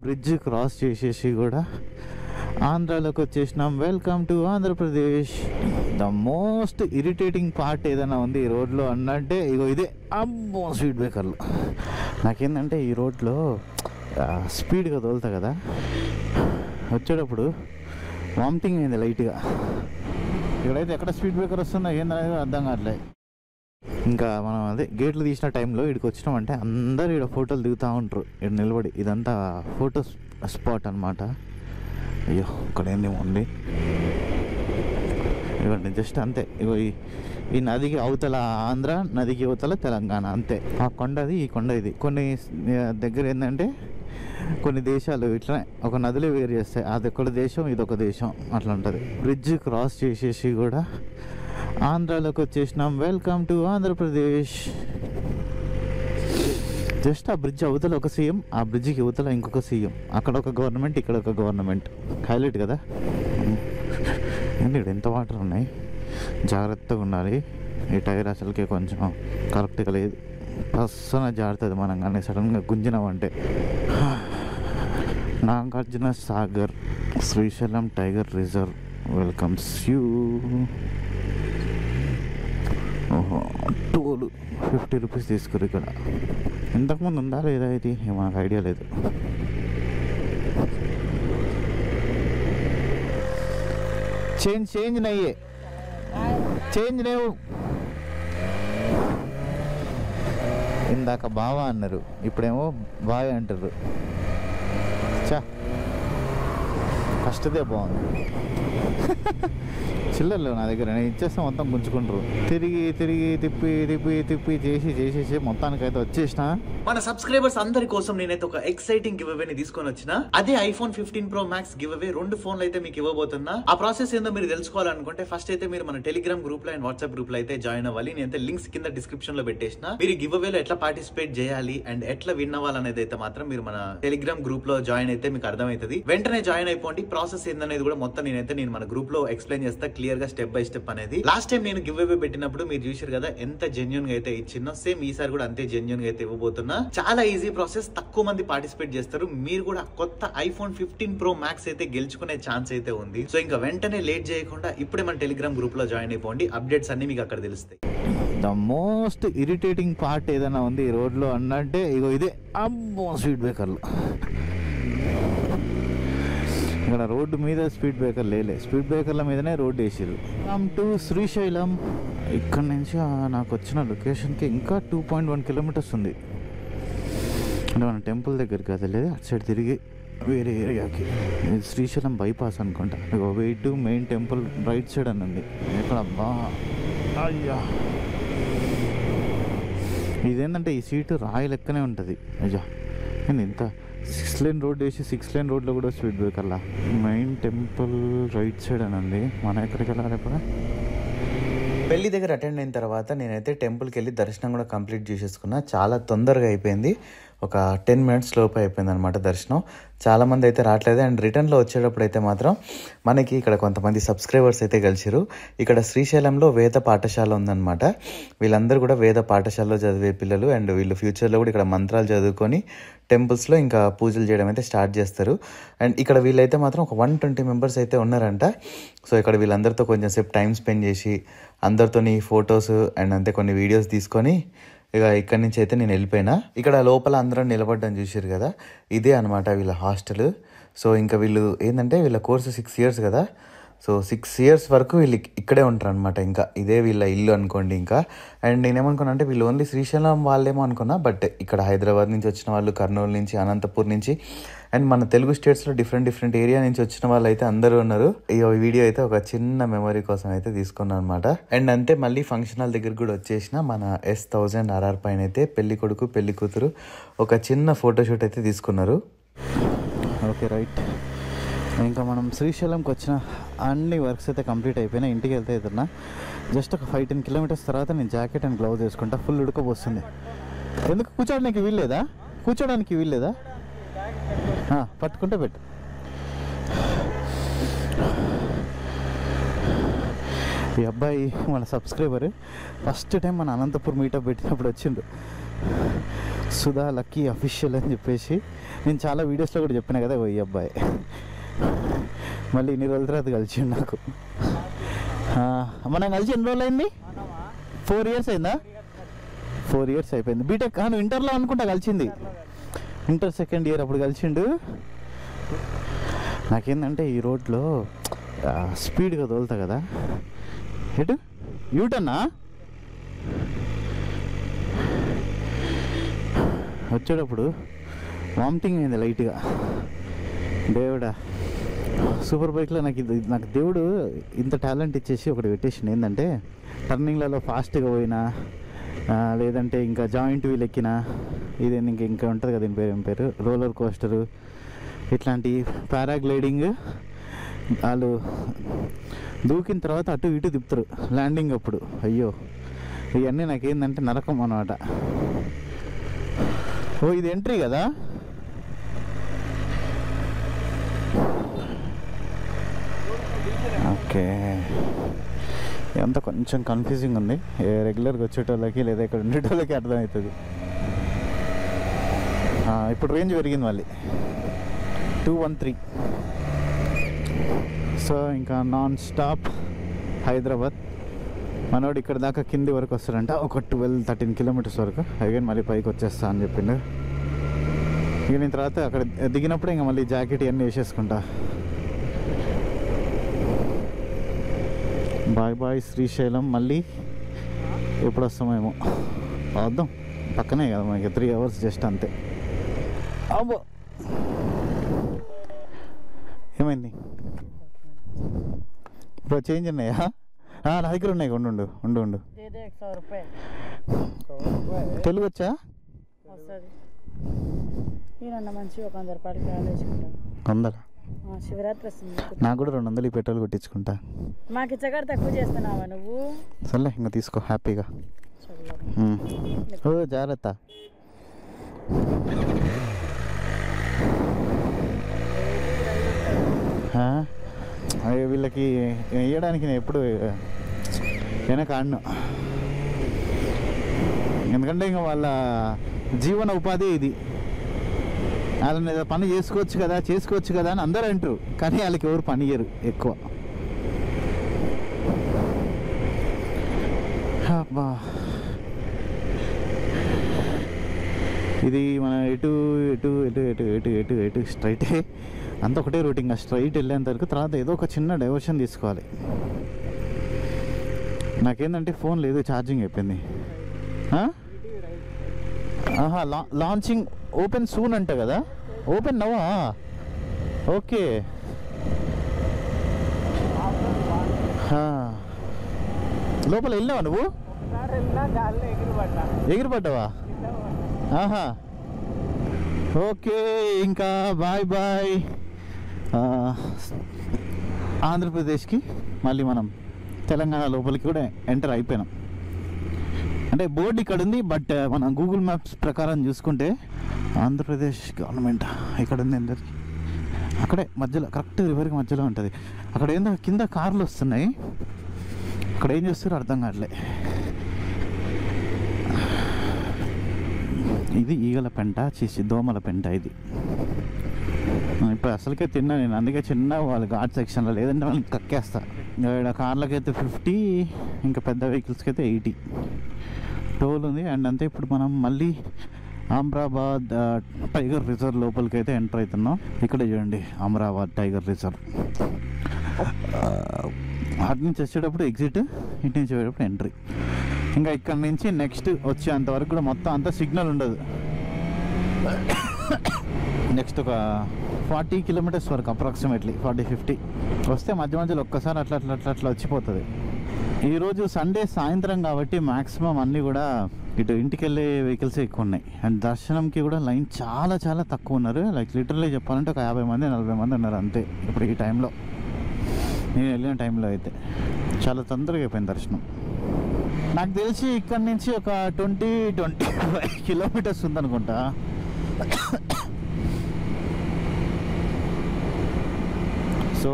Bridge cross చేసేసి కూడా ఆంధ్రాలోకి వచ్చేసినాం. Welcome to Andhra Pradesh. The most irritating part ఏదైనా ఉంది ఈ రోడ్లో అన్నంటే ఇగో ఇదే. అమ్మో స్పీడ్ బ్రేకర్లు. నాకేంటంటే ఈ రోడ్లో స్పీడ్గా తోలుతా కదా, వచ్చేటప్పుడు వామిటింగ్ అయింది లైట్గా. ఇక్కడైతే ఎక్కడ స్పీడ్ బ్రేకర్ వస్తుందో ఏందనేది అర్థం కావట్లేదు. ఇంకా మనం అదే గేట్లు తీసిన టైంలో ఇక్కడికి వచ్చినామంటే అందరూ ఇక్కడ ఫోటోలు దిగుతూ ఉంటారు ఇక్కడ నిలబడి. ఇదంతా ఫోటో స్పాట్ అనమాట. అయ్యో ఇక్కడ ఏందేమో ఉంది. ఇవ్వండి జస్ట్ అంతే. ఇగో ఈ నదికి అవతల ఆంధ్ర, నదికి అవతల తెలంగాణ, అంతే. ఆ కొండది ఈ కొండ ఇది. కొన్ని దగ్గర ఏంటంటే కొన్ని దేశాలు ఇట్లా ఒక నదులే వేరు చేస్తాయి. అది ఒక దేశం, ఇదొక దేశం, అట్లా ఉంటుంది. బ్రిడ్జ్ క్రాస్ చేసేసి కూడా ఆంధ్రాలోకి వచ్చేసినాం. Welcome to Andhra Pradesh. జస్ట్ ఆ బ్రిడ్జ్ అవతల ఒక సీఎం, ఆ బ్రిడ్జికి అవతల ఇంకొక సీఎం. అక్కడ ఒక గవర్నమెంట్, ఇక్కడ ఒక గవర్నమెంట్. హైలైట్ కదా. ఏంటి ఎంత వాటర్ ఉన్నాయి, జాగ్రత్తగా ఉండాలి. ఈ టైర్ అసలుకే కొంచెం కరెక్ట్గా లేదు, అస్సలు జారుతుంది మనం కానీ సడన్గా గుంజినామంటే. Nagarjuna Sagar Srisailam tiger reserve welcomes you. ఓహో, టోలు 50 రూపీస్ తీసుకురు ఇక్కడ. ఇంతకుముందు ఉందా లేదా ఇది మాకు ఐడియా లేదు. చేంజ్ నయ్యే, చేంజ్ లేవు. ఇందాక బావా అన్నారు, ఇప్పుడేమో బాయ్ అంటారు. చా ఫస్ట్దే బాగుంది. చిల్లర్లు నా దగ్గర, నేను ఇచ్చేస్తే మొత్తం గుంజుకుంటారు. తిరిగి తిప్పి చేసేసి మొత్తానికైతే వచ్చేసిన. మన సబ్స్క్రైబర్స్ అందరి కోసం నేనైతే ఒక ఎక్సైటింగ్ గివ్ అవే ని తీసుకొని వచ్చిన. అదే iPhone 15 Pro Max give away. 2 ఫోన్లు అయితే మీకు ఇవ్వబోతున్నా. ఆ ప్రాసెస్ ఏందో మీరు తెలుసుకోవాలనుకుంటే ఫస్ట్ అయితే మీరు మన టెలిగ్రామ్ గ్రూప్ లో అండ్ వాట్సాప్ గ్రూప్ లో అయితే జాయిన్ అవ్వాలి. నేనైతే లింక్స్ కింద డిస్క్రిప్షన్ లో పెట్టేసిన. మీరు గివ్ అవేలో ఎట్లా పార్టిసిపేట్ చేయాలి అండ్ ఎట్లా విన్ అవ్వాలనేది అయితే మాత్రం మీరు మన టెలిగ్రామ్ గ్రూప్ లో జాయిన్ అయితే మీకు అర్థమవుతుంది. వెంటనే జాయిన్ అయిపోండి. ప్రాసెస్ ఏందనేది కూడా మొత్తం నేను మన గ్రూప్ లో ఎక్స్ప్లెయిన్ చేస్తా క్లియర్ గా స్టెప్ బై స్టెప్ అనేది. లాస్ట్ టైం నేను గివ్ అవే పెట్టినప్పుడు మీరు చూసారు కదా ఎంత జెన్యూన్ గా అయితే ఇచ్చినో, సేమ్ ఈసారి కూడా అంతే జెన్యూన్ గా అయితే ఇవ్వబోతున్నా. చాలా ఈజీ ప్రాసెస్, తక్కువ మంది పార్టిసిపేట్ చేస్తారు. మీరు కూడా కొత్త ఐఫోన్ 15 Pro Max అయితే గెలుచుకునే ఛాన్స్ అయితే ఉంది. సో ఇంకా వెంటనే లేట్ చేయకుండా ఇప్పుడే మన టెలిగ్రామ్ గ్రూప్ లో జాయిన్ అయిపోండి. అప్డేట్స్ అన్ని మీకు అక్కడ తెలుస్తాయి. ద మోస్ట్ ఇరిటేటింగ్ పార్ట్ ఏదైనా ఉంది ఈ రోడ్లో అన్నంటే ఇగో ఇదే. అమ్మో స్పీడ్ బ్రేకర్లు. ఇక్కడ రోడ్డు మీద స్పీడ్ బ్రేకర్ లేలే, స్పీడ్ బ్రేకర్ల మీదనే రోడ్డు వేసారు. టు శ్రీశైలం. ఇక్కడ నుంచి నాకు వచ్చిన లొకేషన్కి ఇంకా 2.1 కిలోమీటర్స్ ఉంది. అంటే మన టెంపుల్ దగ్గరికి అది లేదు, అటు సైడ్ తిరిగి వేరే ఏరియాకి. ఇది శ్రీశైలం బైపాస్ అనుకుంటా. Way to main temple right side అని ఉంది. ఇక్కడ అబ్బా అయ్యా, ఇదేంటంటే ఈ సీటు రాయి లెక్కనే ఉంటుంది. అయ్యా నేను ఇంత 6 లేన్ రోడ్ వేసి 6 లేన్ రోడ్లో కూడా స్పీడ్ బ్రేకర్లా. మెయిన్ టెంపుల్ రైట్ సైడ్ అని ఉంది. మనం ఎక్కడికి వెళ్ళాలి ఇప్పుడు? పెళ్లి దగ్గర అటెండ్ అయిన తర్వాత నేనైతే టెంపుల్కి వెళ్ళి దర్శనం కూడా కంప్లీట్ చేసేసుకున్నా. చాలా తొందరగా అయిపోయింది. ఒక 10 minutes లోపు అయిపోయింది అనమాట దర్శనం. చాలామంది అయితే రావట్లేదు. అండ్ రిటర్న్లో వచ్చేటప్పుడు అయితే మాత్రం మనకి ఇక్కడ కొంతమంది సబ్స్క్రైబర్స్ అయితే కలిసిరు. ఇక్కడ శ్రీశైలంలో వేద పాఠశాల ఉందన్నమాట. వీళ్ళందరూ కూడా వేద పాఠశాలలో చదివే పిల్లలు. అండ్ వీళ్ళు ఫ్యూచర్లో కూడా ఇక్కడ మంత్రాలు చదువుకొని టెంపుల్స్లో ఇంకా పూజలు చేయడం అయితే స్టార్ట్ చేస్తారు. అండ్ ఇక్కడ వీళ్ళైతే మాత్రం ఒక 120 members అయితే ఉన్నారంట. సో ఇక్కడ వీళ్ళందరితో కొంచెం సేపు టైం స్పెండ్ చేసి అందరితోని ఫొటోస్ అండ్ అంతే కొన్ని వీడియోస్ తీసుకొని ఇక ఇక్కడి నుంచి అయితే నేను వెళ్ళిపోయినా. ఇక్కడ లోపల అందరం నిలబడ్డం చూసారు కదా, ఇదే అనమాట వీళ్ళ హాస్టల్. సో ఇంకా వీళ్ళు ఏంటంటే వీళ్ళ కోర్సు 6 years కదా. సో 6 years వరకు వీళ్ళు ఇక్కడే ఉంటారు అనమాట. ఇంకా ఇదే వీళ్ళ ఇల్లు అనుకోండి. ఇంకా అండ్ నేనేమనుకున్నా అంటే వీళ్ళు ఓన్లీ శ్రీశైలం వాళ్ళేమో అనుకున్నా, బట్ ఇక్కడ హైదరాబాద్ నుంచి వచ్చిన వాళ్ళు, కర్నూలు నుంచి, అనంతపూర్ నుంచి అండ్ మన తెలుగు స్టేట్స్లో డిఫరెంట్ ఏరియా నుంచి వచ్చిన వాళ్ళు అయితే అందరూ ఉన్నారు. ఈ వీడియో అయితే ఒక చిన్న మెమరీ కోసం అయితే తీసుకున్నాను అనమాట. అండ్ అంతే మళ్ళీ ఫంక్షన్ హాల్ దగ్గర కూడా వచ్చేసిన. మన S1000 RR పైన అయితే పెళ్లి కొడుకు పెళ్లి కూతురు ఒక చిన్న ఫోటోషూట్ అయితే తీసుకున్నారు. Okay right. ఇంకా మనం శ్రీశైలంకి వచ్చిన అన్ని వర్క్స్ అయితే కంప్లీట్ అయిపోయినాయి. ఇంటికి వెళ్తే ఎదురున్నా జస్ట్ ఒక 5-10 kilometers తర్వాత నేను జాకెట్ అండ్ గ్లౌజ్ వేసుకుంటా. ఫుల్ ఉడకపోస్తుంది. ఎందుకు కూర్చోడానికి వీల్లేదా? పట్టుకుంటే పెట్టు. ఈ అబ్బాయి మన సబ్స్క్రైబర్ ఫస్ట్ టైం మన అనంతపూర్ మీటప్ పెట్టినప్పుడు వచ్చిండు. సుధా లక్కీ అఫీషియల్ అని చెప్పేసి నేను చాలా వీడియోస్లో కూడా చెప్పిన కదా ఈ అబ్బాయి మళ్ళీ ఇన్ని రోజుల తర్వాత కలిసిండు నాకు. మనం కలిసి ఎన్ని రోజులు అయింది? 4 years అయిందా? 4 years అయిపోయింది. బీటెక్ ఇంటర్లో అనుకుంటా కలిసింది, ఇంటర్ 2nd year అప్పుడు కలిసిండు. నాకేందంటే ఈ రోడ్లో స్పీడ్గా తోలుతా కదా, ఎటు యూటన్నా వచ్చేటప్పుడు వామిటింగ్ అయింది లైట్గా. దేవుడా, సూపర్ బైక్లో నాకు దేవుడు ఇంత టాలెంట్ ఇచ్చేసి ఒకటి పెట్టేసింది. ఏంటంటే టర్నింగ్లలో ఫాస్ట్గా పోయినా, లేదంటే ఇంకా జాయింట్ వీల్ ఎక్కినా, ఇది ఇంకా ఉంటుంది కదా దీని పేరు, ఏం పేరు, రోలర్ కోస్టరు, ఇట్లాంటి పారాగ్లైడింగ్, వాళ్ళు దూకిన తర్వాత అటు ఇటు తిప్పుతారు ల్యాండింగ్ అప్పుడు. అయ్యో, ఇవన్నీ నాకేందంటే నరకం అన్నమాట. ఓ ఇది ఎంట్రీ కదా, ఓకే. ఇదంతా కొంచెం కన్ఫ్యూజింగ్ ఉంది, రెగ్యులర్గా వచ్చేటోళ్ళకి లేదా ఇక్కడ ఉండేటోళ్ళకి అర్థమవుతుంది. ఇప్పుడు రేంజ్ పెరిగింది మళ్ళీ 213. సో ఇంకా నాన్ స్టాప్ హైదరాబాద్. మనోడు ఇక్కడ దాకా కింది వరకు వస్తాడంట, ఒక 12-13 kilometers వరకు. అగైన్ మళ్ళీ పైకి వచ్చేస్తా అని చెప్పిండు. ఇక నేను తర్వాత అక్కడ దిగినప్పుడు ఇంకా మళ్ళీ జాకెట్ ఇవన్నీ వేసేసుకుంటా. Bye bye Srisailam. మళ్ళీ ఎప్పుడు వస్తామేమో, వద్దాం, పక్కనే కదా మనకి 3 hours జస్ట్ అంతే. అబ్బో ఏమైంది ఇప్పుడు? చేంజ్ ఉన్నాయా? నా దగ్గర ఉన్నాయి, ఉండు. తెలుగు వచ్చా? మంచి ఒక 100 రూపాయలు. 100? శివరాత్రి వస్తుంది, నాకు కూడా 200 పెట్రోల్ కొట్టించుకుంటా. మాకు ఇచ్చగాడు తక్కువ చేస్తున్నావా నువ్వు? సర్లే ఇంకా తీసుకో హ్యాపీగా. ఓ జాగ్రత్త. వీళ్ళకి వేయడానికి నేను ఎప్పుడు వెనక ఆడను, ఎందుకంటే ఇంకా వాళ్ళ జీవన ఉపాధి ఇది. వాళ్ళని ఏదో పని చేసుకోవచ్చు కదా అని అందరూ అంటారు, కానీ వాళ్ళకి ఎవరు పని చేయరు ఎక్కువ. అబ్బా, ఇది మన ఎటు స్ట్రైటే అంత ఒకటే రూటింగ్. స్ట్రైట్ వెళ్ళేంత వరకు, తర్వాత ఏదో ఒక చిన్న డైవర్షన్ తీసుకోవాలి. నాకేంటంటే ఫోన్ లేదు, ఛార్జింగ్ అయిపోయింది. లాంచింగ్ ఓపెన్ సూన్ అంట కదా, ఓపెన్ నవ్వా? ఓకే, లోపల వెళ్ళావా నువ్వు? ఎగిరిపడ్డావా? ఓకే, ఇంకా బాయ్ బాయ్. ఆంధ్రప్రదేశ్కి మళ్ళీ మనం తెలంగాణ లోపలికి కూడా ఎంటర్ అయిపోయినాం. అంటే బోర్డు ఇక్కడ ఉంది, బట్ మన గూగుల్ మ్యాప్స్ ప్రకారం చూసుకుంటే ఆంధ్రప్రదేశ్ గవర్నమెంట్ ఇక్కడ ఉంది అందరికి. అక్కడే మధ్యలో, కరెక్ట్ రివర్కి మధ్యలో ఉంటుంది. అక్కడ ఏందో కింద కార్లు వస్తున్నాయి, అక్కడ ఏం చేస్తారో అర్థం కావట్లే. ఇది ఈగల పెంట, దోమల పెంట ఇది. ఇప్పుడు అసలుకే తిన్నా నేను, అందుకే చిన్న వాళ్ళ ఘాట్ సెక్షన్లో, లేదంటే వాళ్ళకి కక్కేస్తా. ఇక్కడ కార్లకైతే 50, ఇంకా పెద్ద వెహికల్స్కి అయితే 80 టోల్ ఉంది. అండ్ అంతే, ఇప్పుడు మనం మళ్ళీ అమరాబాద్ టైగర్ రిజర్వ్ లోపలికి అయితే ఎంటర్ అవుతున్నాం. ఇక్కడే చూడండి అమరాబాద్ టైగర్ రిజర్వ్. అటు నుంచి వచ్చేటప్పుడు ఎగ్జిట్, ఇటు నుంచి వచ్చేటప్పుడు ఎంట్రీ. ఇంకా ఇక్కడ నుంచి నెక్స్ట్ వచ్చేంతవరకు కూడా మొత్తం అంతా సిగ్నల్ ఉండదు. నెక్స్ట్ ఒక 40 kilometers వరకు, అప్రాక్సిమేట్లీ 40-50 వస్తే మధ్య మధ్యలో ఒక్కసారి అట్లా వచ్చిపోతుంది. ఈరోజు సండే సాయంత్రం కాబట్టి మ్యాక్సిమం అన్నీ కూడా ఇటు ఇంటికి వెళ్ళే వెహికల్స్ ఎక్కువ ఉన్నాయి. అండ్ దర్శనంకి కూడా లైన్ చాలా చాలా తక్కువ ఉన్నారు. లైక్ లిటరల్లీ చెప్పాలంటే ఒక 50 మంది 40 మంది ఉన్నారు అంతే. ఇప్పుడు ఈ టైంలో, నేను వెళ్ళిన టైంలో అయితే చాలా తొందరగా అయిపోయింది దర్శనం. నాకు తెలిసి ఇక్కడ నుంచి ఒక 20-25 kilometers ఉందనుకుంటా. సో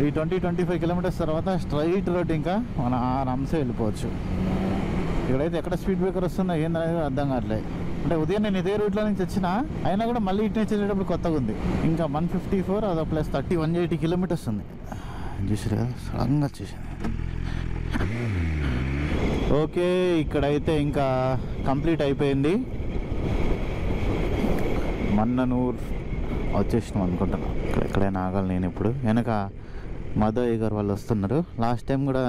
ఈ 20-25 kilometers తర్వాత స్ట్రైట్ రోడ్, ఇంకా మన ఆరామ్సే వెళ్ళిపోవచ్చు. ఇక్కడైతే ఎక్కడ స్పీడ్ బ్రేకర్ వస్తుందో ఏందనేది అర్థం కావట్లేదు. అంటే ఉదయం నేను ఇదే రూట్లో నుంచి వచ్చిన అయినా కూడా మళ్ళీ ఇటు నుంచి వచ్చేటప్పుడు కొత్తగా ఉంది. ఇంకా 154 అదో ప్లస్ 30 180 కిలోమీటర్స్ ఉంది. చూసారు కదా సడన్గా వచ్చేసింది. ఓకే, ఇక్కడైతే ఇంకా కంప్లీట్ అయిపోయింది. మన్ననూర్ వచ్చేసినాం అనుకుంటున్నాను. ఎక్కడైనా ఆగాలి నేను. ఇప్పుడు వెనక మాధవయ్య గారు వాళ్ళు వస్తున్నారు. లాస్ట్ టైం కూడా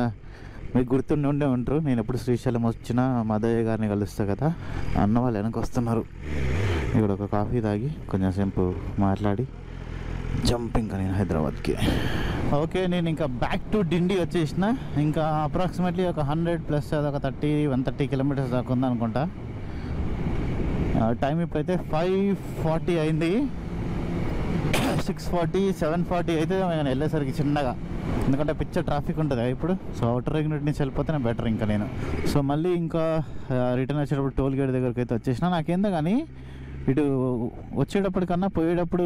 మీకు గుర్తుండి ఉండే ఉంటారు, నేను ఎప్పుడు శ్రీశైలం వచ్చినా మాధవయ్య గారిని కలుస్తా కదా, అన్న వాళ్ళు వెనక వస్తున్నారు. ఇక్కడ ఒక కాఫీ తాగి కొంచెం సేపు మాట్లాడి జంప్ ఇంకా నేను హైదరాబాద్కి. ఓకే, నేను ఇంకా బ్యాక్ టు డిండి వచ్చేసిన. ఇంకా అప్రాక్సిమేట్లీ ఒక 100+ అదొక 130 కిలోమీటర్స్ దాకా ఉంది అనుకుంటా. టైం ఇప్పుడైతే 5:40 అయింది. 6:40 7:40 అయితే నేను వెళ్ళేసరికి చిన్నగా, ఎందుకంటే పిక్చర్ ట్రాఫిక్ ఉంటుంది ఇప్పుడు. సో అవుటర్ రింగ్ రోడ్ నుంచి వెళ్ళిపోతేనే బెటర్ ఇంకా నేను. సో మళ్ళీ ఇంకా రిటర్న్ వచ్చేటప్పుడు టోల్ గేట్ దగ్గరికి అయితే వచ్చేసిన. నాకేందో కానీ ఇటు వచ్చేటప్పటికన్నా పోయేటప్పుడు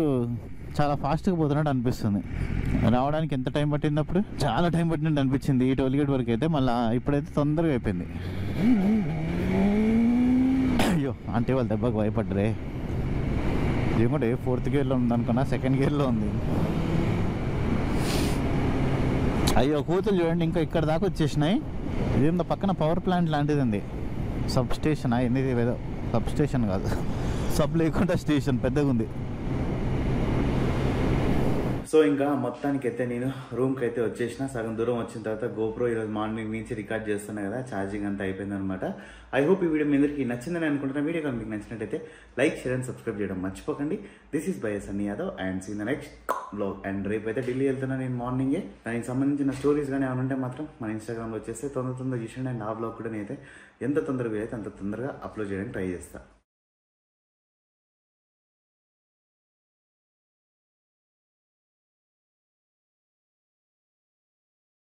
చాలా ఫాస్ట్గా పోతున్నట్టు అనిపిస్తుంది. రావడానికి ఎంత టైం పట్టినప్పుడు చాలా టైం పట్టినట్టు అనిపించింది ఈ టోల్ గేట్ వరకు అయితే. మళ్ళీ ఇప్పుడైతే తొందరగా అయిపోయింది. అయ్యో, అంటే వాళ్ళు దెబ్బకు భయపడ్డరే. ఏమంటే 4th గేర్లో ఉంది అనుకున్నా, 2nd గేర్లో ఉంది. అయ్యో కూతులు చూడండి, ఇంకా ఇక్కడ దాకా వచ్చేసినాయి. ఇదేందో పక్కన పవర్ ప్లాంట్ లాంటిది ఉంది. సబ్ స్టేషన్ ఇది ఏదో సబ్ స్టేషన్ కాదు, సబ్ లేకుండా స్టేషన్ పెద్దగా ఉంది. సో ఇంకా మొత్తానికి అయితే నేను రూమ్కి అయితే వచ్చేసిన. సగం దూరం వచ్చిన తర్వాత గోప్రో ఈరోజు మార్నింగ్ నుంచి రికార్డ్ చేస్తున్నా కదా, ఛార్జింగ్ అంతా అయిపోయింది అనమాట. ఐ హోప్ ఈ వీడియో మీ అందరికీ నచ్చిందని అనుకుంటున్నా. వీడియో కానీ మీకు నచ్చినట్టయితే లైక్, షేర్ అండ్ సబ్స్క్రైబ్ చేయడం మర్చిపోకండి. This is by Sunny Yadav and see the next blog. అండ్ రేపు అయితే ఢిల్లీ వెళ్తున్నా నేను మార్నింగే. దానికి సంబంధించిన స్టోరీస్ కానీ ఏమైనా ఉంటే మాత్రం మన ఇన్స్టాగ్రామ్లో వచ్చేస్తే తొందరగా చూసండి. అండ్ ఆ బ్లాగ్ కూడా నేనైతే ఎంత తొందరగా అయితే అంత తొందరగా అప్లోడ్ చేయడానికి ట్రై చేస్తాను.